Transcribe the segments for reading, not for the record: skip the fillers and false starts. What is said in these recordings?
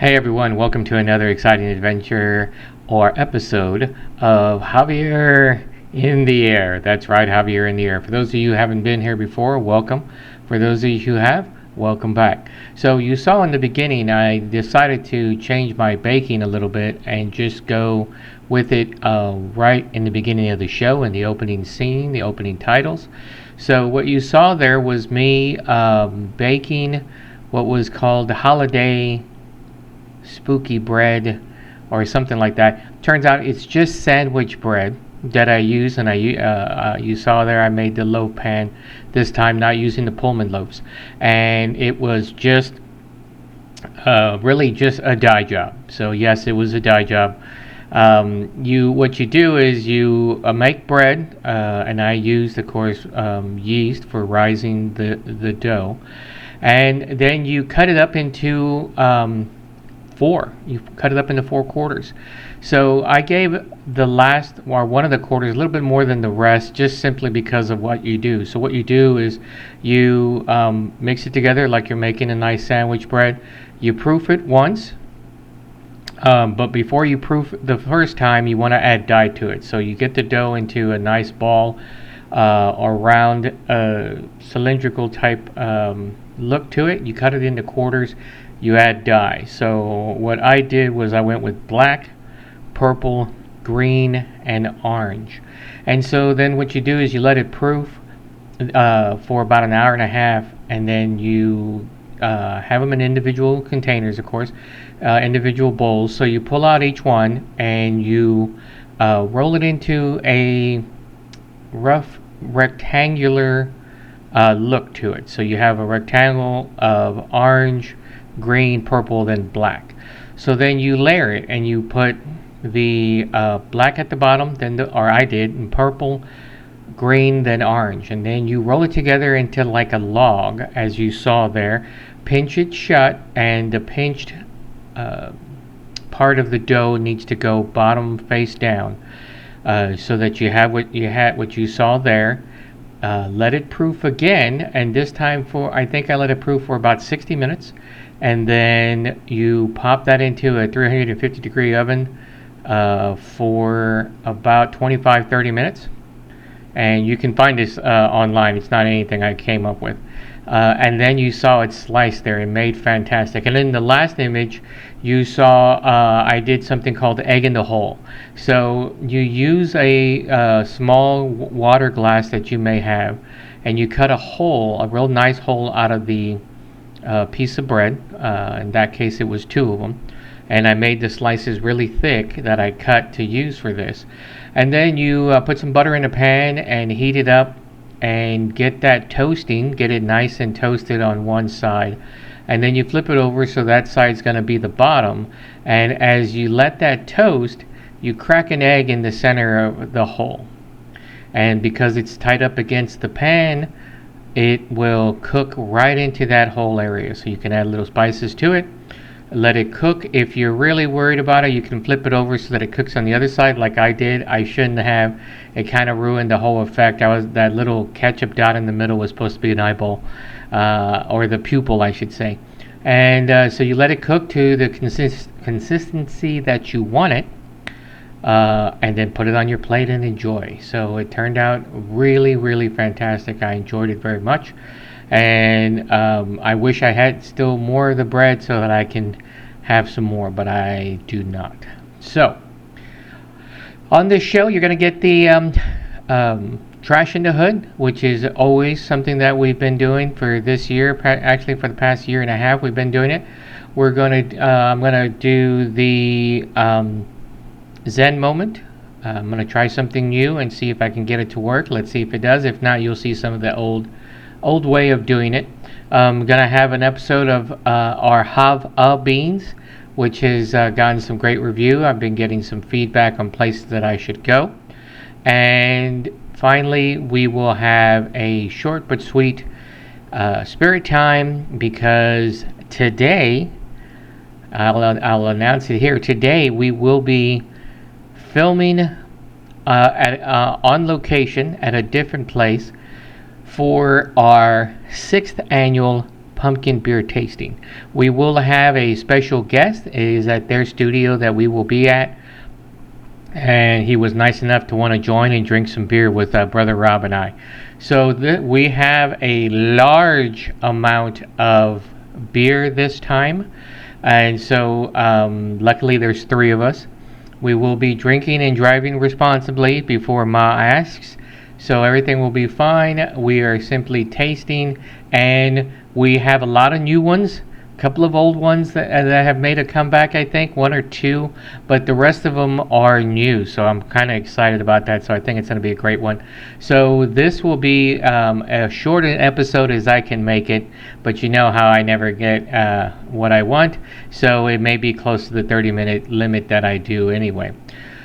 Hey everyone, welcome to another exciting adventure or episode of Javier in the Air. That's right, Javier in the Air. For those of you who haven't been here before, welcome. For those of you who have, welcome back. So you saw in the beginning I decided to change my baking a little bit and just go with it right in the beginning of the show, in the opening scene, the opening titles. So what you saw there was me baking what was called the holiday spooky bread or something like that. Turns out it's just sandwich bread that I use, and you saw there I made the loaf pan this time, not using the Pullman loaves, and it was just really just a dye job. So yes, it was a dye job. What you do is you make bread, and I used, of course, yeast for rising the dough, and then you cut it up into you cut it up into 4 quarters. So I gave the last, or one of the quarters, a little bit more than the rest, just simply because of what you do. So what you do is you mix it together like you're making a nice sandwich bread. You proof it once, but before you proof the first time, you want to add dye to it. So you get the dough into a nice ball or round cylindrical type look to it. You cut it into quarters. You add dye. So what I did was I went with black, purple, green, and orange. And so then what you do is you let it proof for about an hour and a half, and then you have them in individual containers, of course, individual bowls. So you pull out each one and you roll it into a rough rectangular look to it. So you have a rectangle of orange, green, purple, then black. So then you layer it and you put the black at the bottom, or I did, and purple, green, then orange, and then you roll it together into like a log, as you saw there. Pinch it shut, and the pinched part of the dough needs to go bottom face down, so that you have what you saw there. Let it proof again, and this time I think I let it proof for about 60 minutes. And then you pop that into a 350 degree oven for about 25-30 minutes. And you can find this online. It's not anything I came up with. And then you saw it sliced there and made fantastic. And in the last image, you saw I did something called egg in the hole. So you use a small water glass that you may have, and you cut a real nice hole out of the piece of bread. In that case, it was 2 of them, and I made the slices really thick that I cut to use for this. And then you put some butter in a pan and heat it up and get that toasting, get it nice and toasted on one side, and then you flip it over so that side's going to be the bottom. And as you let that toast, you crack an egg in the center of the hole, and because it's tight up against the pan, it will cook right into that whole area. So you can add little spices to it, let it cook. If you're really worried about it, you can flip it over so that it cooks on the other side, like I did. I shouldn't have. It kind of ruined the whole effect. That little ketchup dot in the middle was supposed to be an eyeball, or the pupil, I should say. And so you let it cook to the consistency that you want it, and then put it on your plate and enjoy. So it turned out really, really fantastic. I enjoyed it very much, and I wish I had still more of the bread so that I can have some more, but I do not. So on this show, you're going to get the Trash in the Hood, which is always something that we've been doing for this year. Actually, for the past year and a half, we've been doing it. I'm gonna do the Zen Moment. I'm going to try something new and see if I can get it to work. Let's see if it does. If not, you'll see some of the old way of doing it. I'm going to have an episode of our Jav-A Beans, which has gotten some great review. I've been getting some feedback on places that I should go. And finally, we will have a short but sweet spirit time, because today, I'll announce it here, today we will be filming on location at a different place for our 6th annual pumpkin beer tasting. We will have a special guest. It is at their studio that we will be at, and he was nice enough to want to join and drink some beer with Brother Rob and I. So we have a large amount of beer this time, and so luckily there's three of us. We will be drinking and driving responsibly before Ma asks, so everything will be fine. We are simply tasting, and we have a lot of new ones, a couple of old ones that have made a comeback, I think, one or two, but the rest of them are new, so I'm kind of excited about that, so I think it's going to be a great one. So this will be as short an episode as I can make it, but you know how I never get what I want, so it may be close to the 30-minute limit that I do anyway.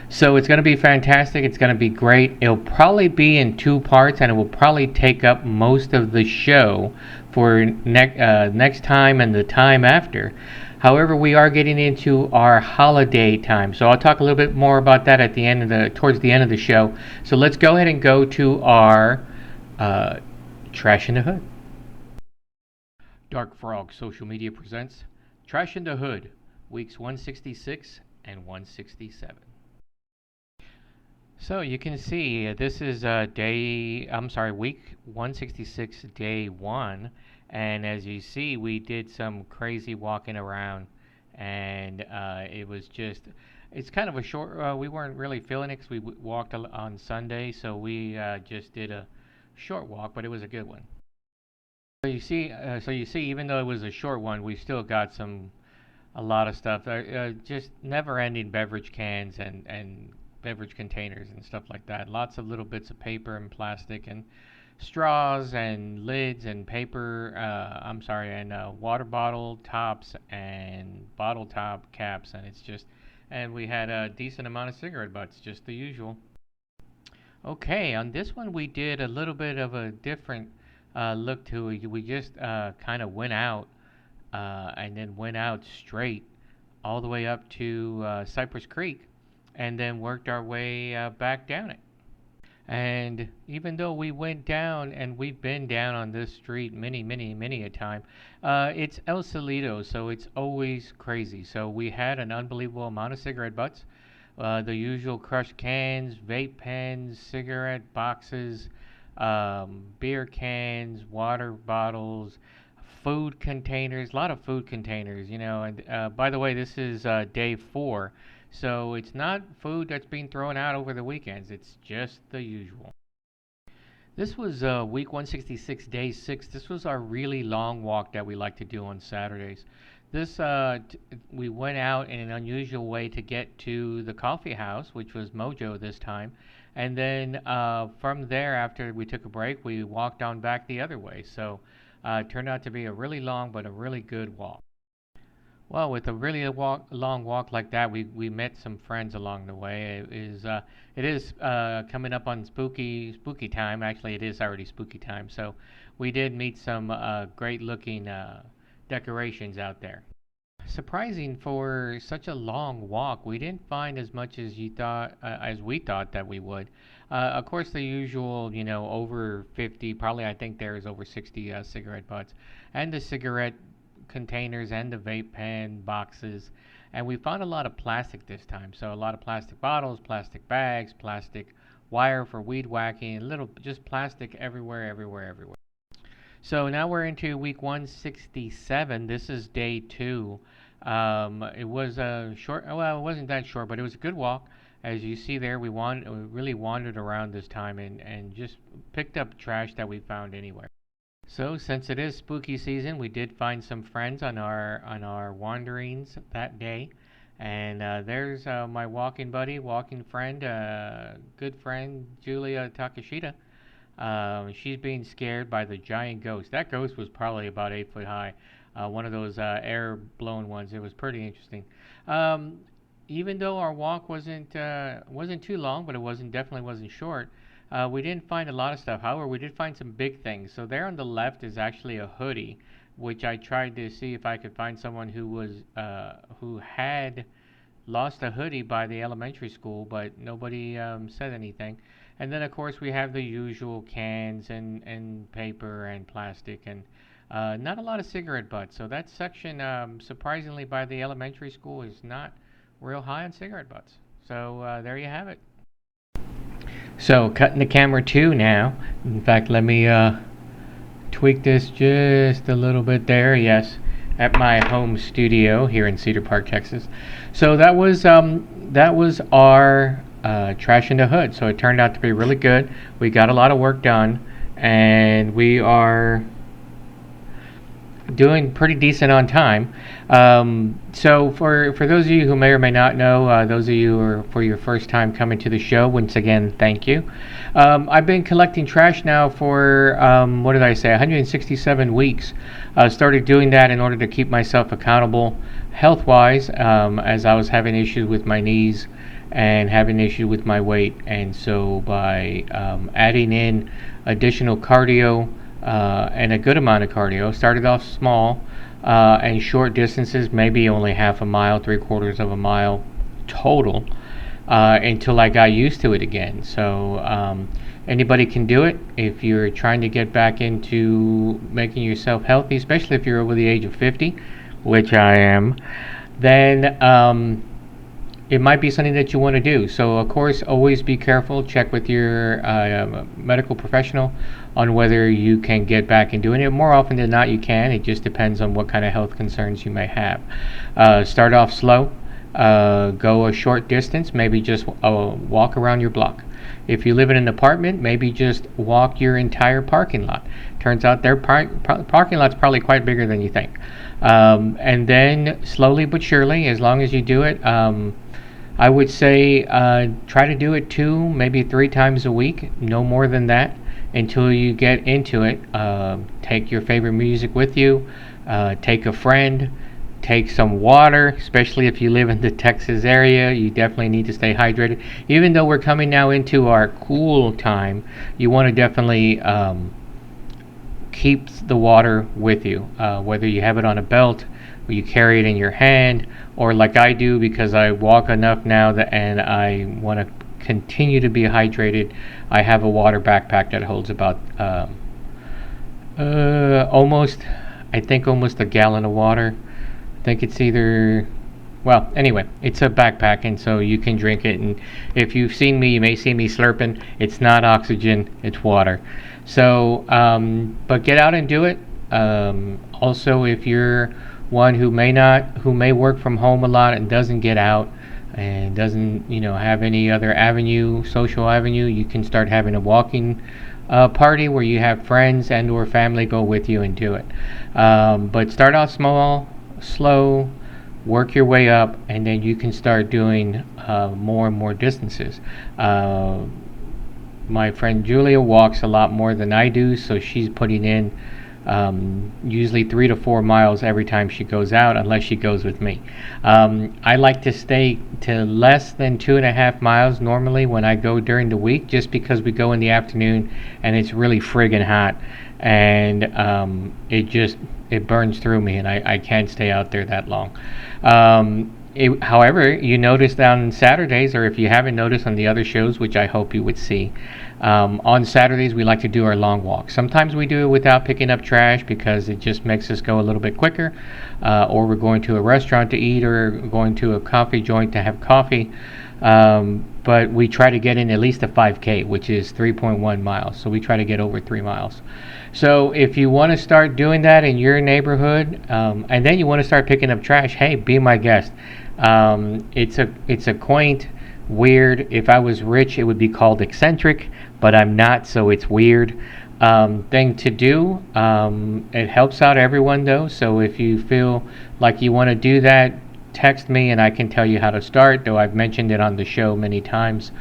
So it's going to be fantastic. It's going to be great. It'll probably be in two parts, and it will probably take up most of the show for next time and the time after. However, we are getting into our holiday time, so I'll talk a little bit more about that at the end of towards the end of the show. So let's go ahead and go to our Trash in the Hood. Dark Frog Social Media presents Trash in the Hood, weeks 166 and 167. So you can see this is week 166, day one. And as you see, we did some crazy walking around. And it's kind of a short, we weren't really feeling it because we walked on Sunday. So we just did a short walk, but it was a good one. So you see, even though it was a short one, we still got a lot of stuff. Just never-ending beverage cans and beverage containers and stuff like that. Lots of little bits of paper and plastic and straws and lids and paper. And water bottle tops and bottle top caps, and we had a decent amount of cigarette butts, just the usual. Okay, on this one we did a little bit of a different look to it. We just kind of went out and then went out straight all the way up to Cypress Creek and then worked our way back down it. And even though we went down and we've been down on this street many, many, many a time, it's El Salito, so it's always crazy. So we had an unbelievable amount of cigarette butts, the usual crushed cans, vape pens, cigarette boxes, beer cans, water bottles, food containers, a lot of food containers, And by the way, this is day four, so it's not food that's being thrown out over the weekends. It's just the usual. This was week 166, day 6. This was our really long walk that we like to do on Saturdays. We went out in an unusual way to get to the coffee house, which was Mojo this time. And then from there, after we took a break, we walked on back the other way. So it turned out to be a really long but a really good walk. Well, with a really long walk like that, we met some friends along the way. It is coming up on spooky time. Actually, it is already spooky time. So we did meet some great looking decorations out there. Surprising for such a long walk, we didn't find as much as we thought that we would. Of course, the usual, over 50, probably I think there is over 60 cigarette butts, and the cigarette containers and the vape pen boxes. And we found a lot of plastic this time. So a lot of plastic bottles, plastic bags, plastic wire for weed whacking, just plastic everywhere, everywhere, everywhere. So now we're into week 167. This is day two. It was a short, well, it wasn't that short, but it was a good walk. As you see there, we really wandered around this time and just picked up trash that we found anywhere. So since it is spooky season, we did find some friends on our wanderings that day. And there's my walking friend, good friend, Julia Takashita. She's being scared by the giant ghost. That ghost was probably about 8 foot high, one of those air blown ones. It was pretty interesting. Um, Even though our walk wasn't too long, but it definitely wasn't short. We didn't find a lot of stuff. However, we did find some big things. So there on the left is actually a hoodie, which I tried to see if I could find someone who had lost a hoodie by the elementary school, but nobody said anything. And then, of course, we have the usual cans and paper and plastic. And Not a lot of cigarette butts. So that section, surprisingly, by the elementary school is not real high on cigarette butts. So there you have it. So cutting the camera too now. In fact, let me tweak this just a little bit there. Yes, at my home studio here in Cedar Park, Texas. So that was our trash in the hood. So it turned out to be really good. We got a lot of work done, and we are doing pretty decent on time. So for those of you who may or may not know, those of you who are for your first time coming to the show, once again, thank you. I've been collecting trash now for, what did I say, 167 weeks. I started doing that in order to keep myself accountable health-wise, as I was having issues with my knees and having issues with my weight. And so by adding in additional cardio, and a good amount of cardio. Started off small and short distances, maybe only half a mile, 3/4 of a mile total, until I got used to it again. So anybody can do it if you're trying to get back into making yourself healthy, especially if you're over the age of 50, which I am. Then it might be something that you want to do. So, of course, always be careful. Check with your medical professional on whether you can get back and doing it. More often than not, you can. It just depends on what kind of health concerns you may have. Start off slow. Go a short distance. Maybe just walk around your block. If you live in an apartment, maybe just walk your entire parking lot. Turns out their parking lot's probably quite bigger than you think. And then slowly but surely, as long as you do it, I would say try to do it 2, maybe 3 times a week, no more than that, until you get into it. Take your favorite music with you, take a friend, take some water, especially if you live in the Texas area. You definitely need to stay hydrated. Even though we're coming now into our cool time, you want to definitely keep the water with you, whether you have it on a belt, or you carry it in your hand, or like I do, because I walk enough now and I want to continue to be hydrated, I have a water backpack that holds about almost a gallon of water. I think it's either, well, anyway, it's a backpack, and so you can drink it. And if you've seen me, you may see me slurping. It's not oxygen, it's water. So, but get out and do it. Also, if you're one who may work from home a lot and doesn't get out and doesn't, have any other social avenue, you can start having a walking party where you have friends and or family go with you and do it. But start off small, slow, work your way up, and then you can start doing more and more distances. My friend Julia walks a lot more than I do, so she's putting in usually 3 to 4 miles every time she goes out, unless she goes with me. I like to stay to less than 2.5 miles normally when I go during the week, just because we go in the afternoon and it's really friggin' hot, and it burns through me, and I can't stay out there that long. However, you notice on Saturdays, or if you haven't noticed on the other shows, which I hope you would see, on Saturdays we like to do our long walks. Sometimes we do it without picking up trash because it just makes us go a little bit quicker, or we're going to a restaurant to eat, or going to a coffee joint to have coffee. But we try to get in at least a 5K, which is 3.1 miles. So we try to get over 3 miles. So if you want to start doing that in your neighborhood, and then you want to start picking up trash, hey, be my guest. It's a quaint, weird. If I was rich, it would be called eccentric, but I'm not, so it's weird thing to do. It helps out everyone though. So if you feel like you want to do that, text me and I can tell you how to start, though I've mentioned it on the show many times.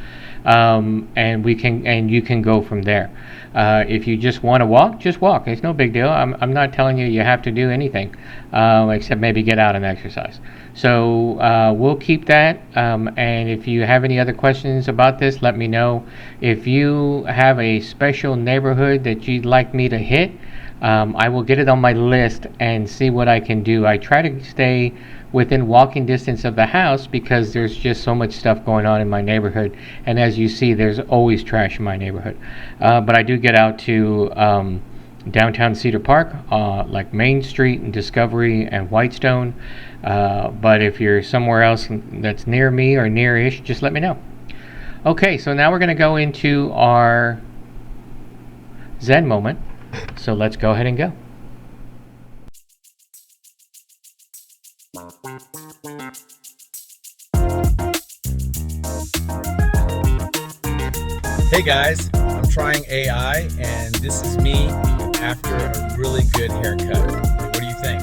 And you can go from there. If you just want to walk, just walk. It's no big deal. I'm not telling you have to do anything, except maybe get out and exercise. So we'll keep that. And if you have any other questions about this, let me know. If you have a special neighborhood that you'd like me to hit, I will get it on my list and see what I can do. I try to stay within walking distance of the house because there's just so much stuff going on in my neighborhood, and as you see, there's always trash in my neighborhood. But I do get out to downtown Cedar Park, like Main Street and Discovery and Whitestone. But if you're somewhere else that's near me or near-ish, just let me know. Okay, so now we're going to go into our Zen moment. So let's go ahead and go. Hey guys, I'm trying AI and this is me after a really good haircut. What do you think?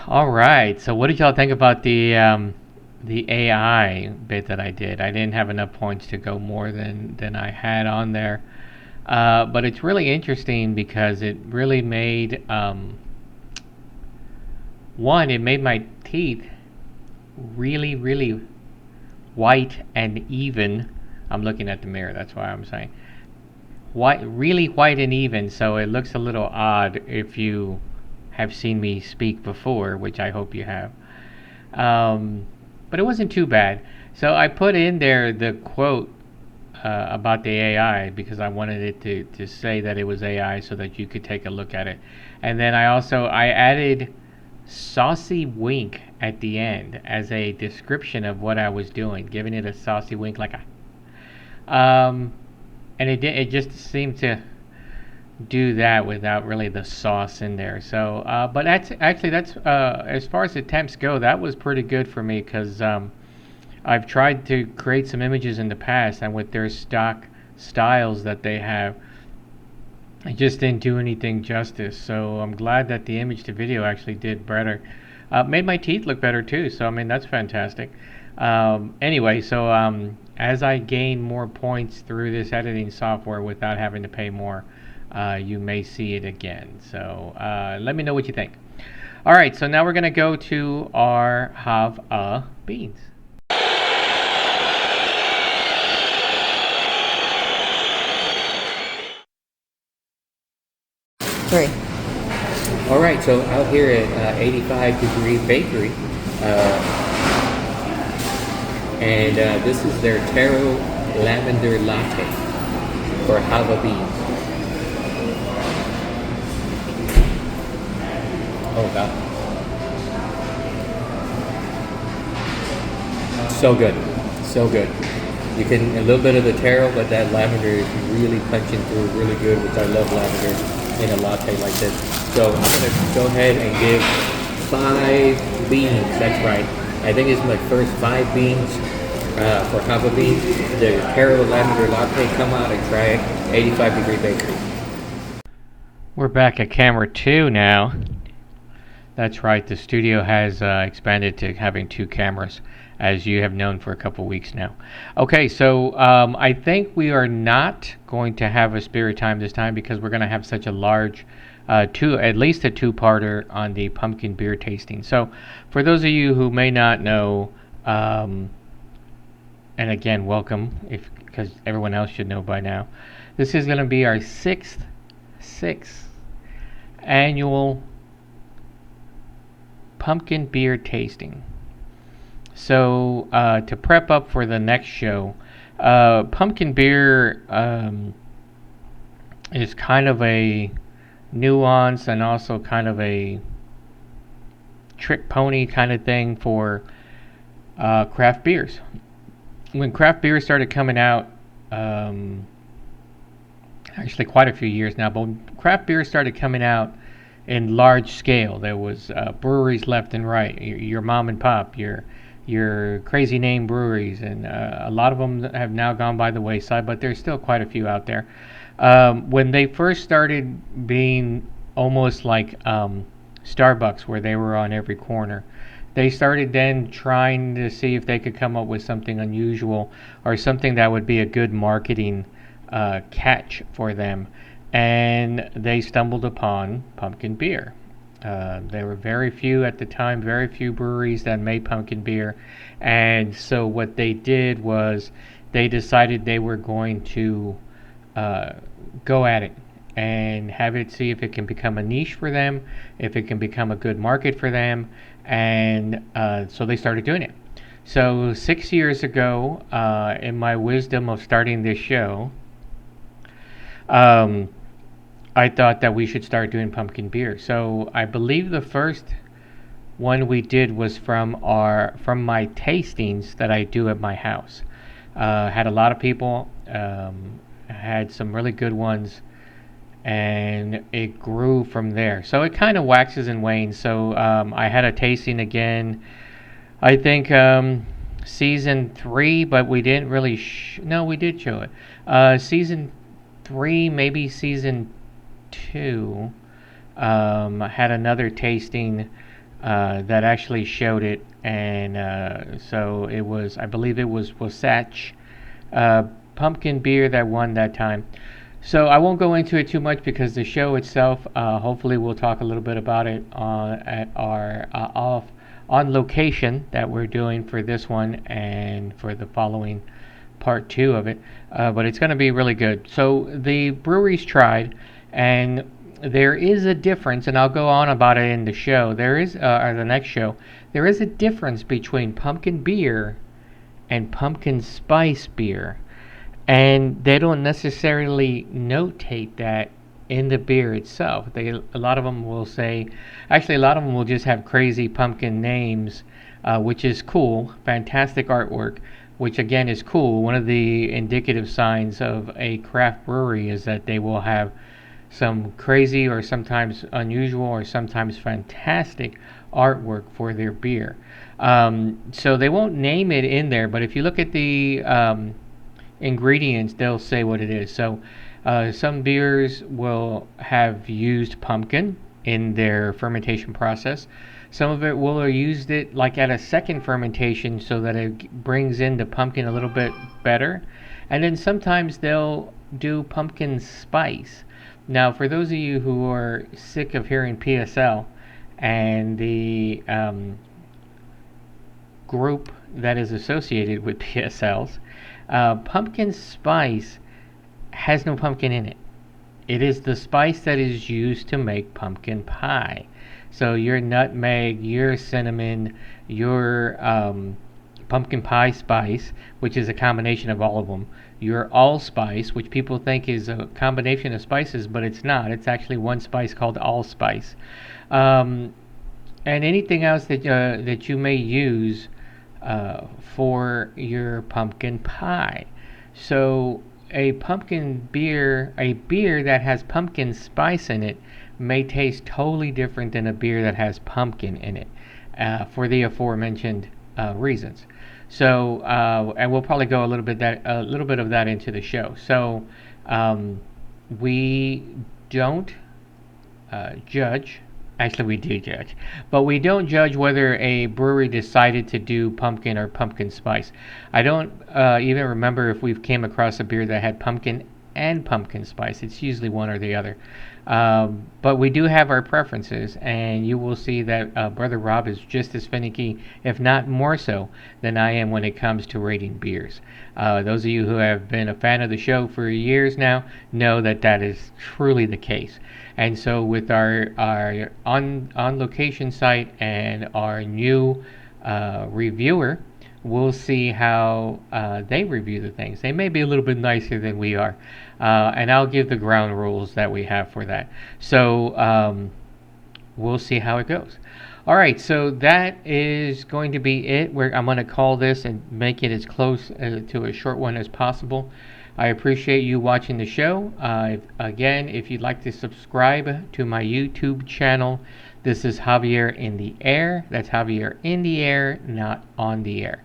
All right. So what did y'all think about the AI bit that I did? I didn't have enough points to go more than I had on there. But it's really interesting because it really made one. It made my teeth really, really white and even. I'm looking at the mirror. That's why I'm saying white, really white and even. So it looks a little odd if you have seen me speak before, which I hope you have. But it wasn't too bad. So I put in there the quote about the AI because I wanted it to say that it was AI so that you could take a look at it. And then I added saucy wink at the end as a description of what I was doing, giving it a saucy wink like and it just seemed to do that without really the sauce in there. So, but that's as far as attempts go, that was pretty good for me because I've tried to create some images in the past, and with their stock styles that they have, I just didn't do anything justice. So I'm glad that the image to video actually did better. Made my teeth look better too. So I mean that's fantastic. Anyway, so as I gain more points through this editing software without having to pay more, you may see it again. So let me know what you think. All right, so now we're going to go to our Jav-A Beans. Three. All right, so out here at 85-degree bakery, and this is their taro lavender latte for Jav-A Beans. Oh god. So good. So good. You can, a little bit of the taro, but that lavender is really punching through really good, which I love lavender in a latte like this. So I'm going to go ahead and give 5 beans. That's right. I think it's my first 5 beans for Jav-A Beans. The taro lavender latte. Come out and try it. 85-degree bakery. We're back at camera 2 now. That's right, the studio has expanded to having 2 cameras, as you have known for a couple weeks now. Okay, so I think we are not going to have a spirit time this time because we're going to have such a large, at least a 2-parter on the pumpkin beer tasting. So for those of you who may not know, and again, welcome, because everyone else should know by now, this is going to be our sixth annual pumpkin beer tasting. So to prep up for the next show, pumpkin beer is kind of a nuance and also kind of a trick pony kind of thing for craft beers. When craft beers started coming out, actually quite a few years now. But when craft beer started coming out in large scale, there was breweries left and right. Your mom and pop, your crazy name breweries, and a lot of them have now gone by the wayside. But there's still quite a few out there. When they first started being almost like Starbucks, where they were on every corner, they started then trying to see if they could come up with something unusual or something that would be a good marketing catch for them. And they stumbled upon pumpkin beer. There were very few at the time, very few breweries that made pumpkin beer. And so what they did was they decided they were going to uh, go at it and have it, see if it can become a niche for them, if it can become a good market for them. And so they started doing it. So 6 years ago, in my wisdom of starting this show, um, I thought that we should start doing pumpkin beer. So I believe the first one we did was from my tastings that I do at my house. Had a lot of people, had some really good ones, and it grew from there. So it kind of waxes and wanes. So I had a tasting again, I think season 3, but we didn't really. No, we did show it. Season 3, maybe season 2. Had another tasting that actually showed it, and so it was. I believe it was Wasatch pumpkin beer that won that time. So I won't go into it too much because the show itself, hopefully we'll talk a little bit about it at our off on location that we're doing for this one and for the following part 2 of it. But it's going to be really good. So the breweries tried, and there is a difference, and I'll go on about it in the show. There is, or the next show, there is a difference between pumpkin beer and pumpkin spice beer. And they don't necessarily notate that in the beer itself. A lot of them will say, actually, a lot of them will just have crazy pumpkin names, which is cool, fantastic artwork, which again is cool. One of the indicative signs of a craft brewery is that they will have some crazy or sometimes unusual or sometimes fantastic artwork for their beer. So they won't name it in there, but if you look at the ingredients, they'll say what it is. So some beers will have used pumpkin in their fermentation process. Some of it will have used it like at a second fermentation so that it brings in the pumpkin a little bit better. And then sometimes they'll do pumpkin spice. Now, for those of you who are sick of hearing PSL and the group that is associated with PSLs, pumpkin spice has no pumpkin in it. It is the spice that is used to make pumpkin pie. So your nutmeg, your cinnamon, your pumpkin pie spice, which is a combination of all of them, your allspice, which people think is a combination of spices, but it's not. It's actually one spice called allspice. And anything else that you may use for your pumpkin pie. So a beer that has pumpkin spice in it may taste totally different than a beer that has pumpkin in it, for the aforementioned reasons. So, and we'll probably go a little bit of that into the show. So, we don't judge. Actually, we do judge, but we don't judge whether a brewery decided to do pumpkin or pumpkin spice. I don't even remember if we've came across a beer that had pumpkin and pumpkin spice. It's usually one or the other. But we do have our preferences, and you will see that Brother Rob is just as finicky, if not more so, than I am when it comes to rating beers. Those of you who have been a fan of the show for years now know that that is truly the case. And so with our on location site and our new reviewer, we'll see how they review the things. They may be a little bit nicer than we are, and I'll give the ground rules that we have for that. So we'll see how it goes. All right, so that is going to be it. I'm going to call this and make it as close to a short one as possible. I appreciate you watching the show. Again, if you'd like to subscribe to my YouTube channel, this is Javier in the Air. That's Javier in the Air, not on the air.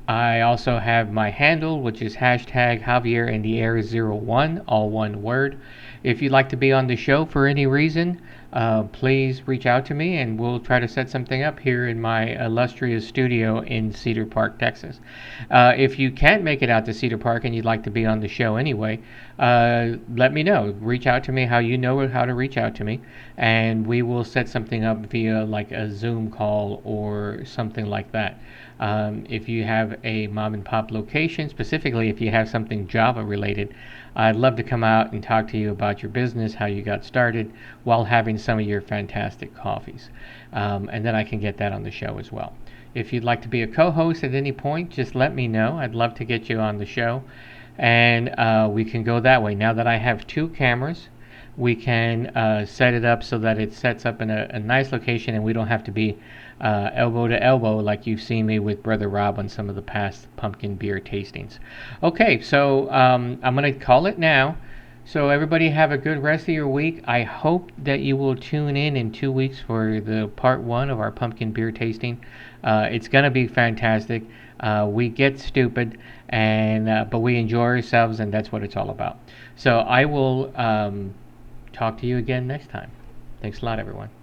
I also have my handle, which is hashtag Javier in the Air 01, all one word. If you'd like to be on the show for any reason, please reach out to me and we'll try to set something up here in my illustrious studio in Cedar Park, Texas. If you can't make it out to Cedar Park and you'd like to be on the show anyway, let me know. Reach out to me how you know how to reach out to me, and we will set something up via like a Zoom call or something like that. If you have a mom and pop location, specifically if you have something Java related, I'd love to come out and talk to you about your business, how you got started, while having some of your fantastic coffees. And then I can get that on the show as well. If you'd like to be a co-host at any point, just let me know. I'd love to get you on the show. And we can go that way. Now that I have 2 cameras, we can set it up so that it sets up in a nice location and we don't have to be elbow to elbow like you've seen me with Brother Rob on some of the past pumpkin beer tastings. Okay, so I'm going to call it now. So everybody have a good rest of your week. I hope that you will tune in 2 weeks for the part 1 of our pumpkin beer tasting. It's going to be fantastic. We get stupid, and but we enjoy ourselves, and that's what it's all about. So I will talk to you again next time. Thanks a lot, everyone.